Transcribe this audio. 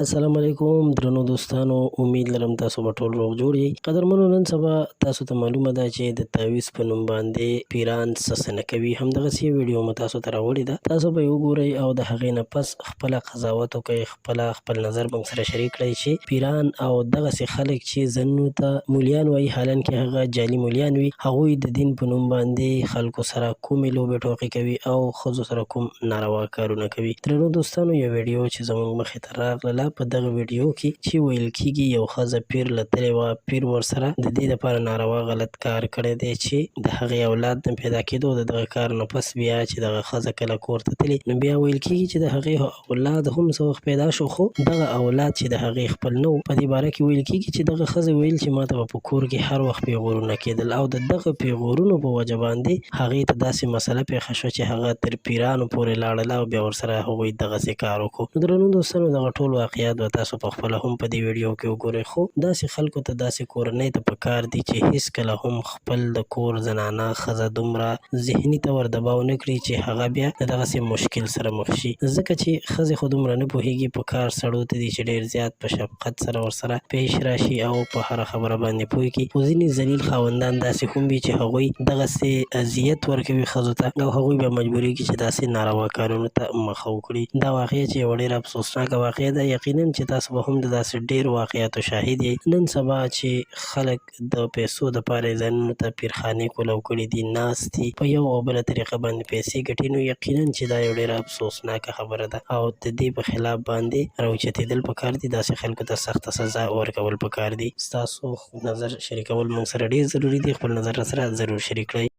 السلام علیکم درنو دوستانو، امید لرم تاسو به ټول روغ جوړ یئ. قدرمنو، نن سبا تاسو ته معلومه ده چې د تعویض په نوم باندې پیران څه نه کوي. همدغسې ویډیو مو تاسو ته راوړې ده، تاسو به یې وګورئ او د هغې نه پس خپله قضاوت وکړئ، خپل نظر موږ سره شریک کړئ چې پیران او دغسې خلک چې ځانونو ته مولیان وایي، حالان کې هغه جعلي مولیان وي، هغوی د دین په نوم باندې خلکو سره کومې لوبې ټوقې کوي او ښځو سره کوم ناروا کارونه کوي. درنو دوستانو، یو ویډیو چې زموږ مخې ته راغله، په دغه ویډیو کې چې ویل کېږي یو ښځه پیر له تلې وه، پیر ورسره د دې دپاره ناروا غلط کار کړی دی چې د هغې اولاد نه پیدا کېدو. د دغه کار نه پس بیا چې دغه ښځه کله کور ته تللې، نو بیا ویل کېږي چې د هغې اولاد هم څه وخت پیدا شو، خو دغه اولاد چې د هغې خپل نه و. په دې باره کې ویل کېږي چې دغه ښځې ویل چې ما ته به په کور کې هر وخت پیغورونه کېدل او د دغه پیغورونو په وجه باندې هغې ته داسې مسله پېښه شوه چې هغه تر پیرانو پورې لاړله او بیا ورسره هغوی دغسې کار وکړو. نو درنو دوستانو، دغه ټول واقعیات به تاسو په خپله هم په دې ویډیو کې وګورئ، خو داسې خلکو ته، داسې کورنۍ ته پکار دي چې هېڅکله هم خپل د کور زنانه ښځه دومره ذهني طور دباو نه کړي چې هغه بیا د دغسې مشکل سره مخ شي. ځکه چې ښځې خو دومره نه پوهېږي، په کار سړو ته دي چې ډېر زیات په شفقت سره ورسره پیش راشي او په هره خبره باندې پوه کړي. خو ځینې ذلیل خاوندان داسې هم وي چې هغوی دغسې اذیت ورکوي ښځو ته او هغوی بیا مجبورېږي چې داسې ناروا کارونو ته مخه وکړي. دا واقعه چې یوه ډېره افسوسناکه واقعه ده، یقیناً چې تاسو به هم د داسې ډېرو واقعاتو شاهد یئ. نن سبا چې خلک د پیسو دپاره یې ځانونو ته پیرخانې کولو کړي دي، ناست دي په یو او بله طریقه باندې پیسې ګټي، نو یقیناً چې دا یو ډېره افسوسناکه خبره ده او د دې په خلاف باندې راوچتېدل پکار دي. داسې خلکو ته سخته سزا ورکول پکار دي. ستاسو نظر شریکول موږ سره ډېر ضروري دي. خپل نظر راسره ضرور شریک کړئ.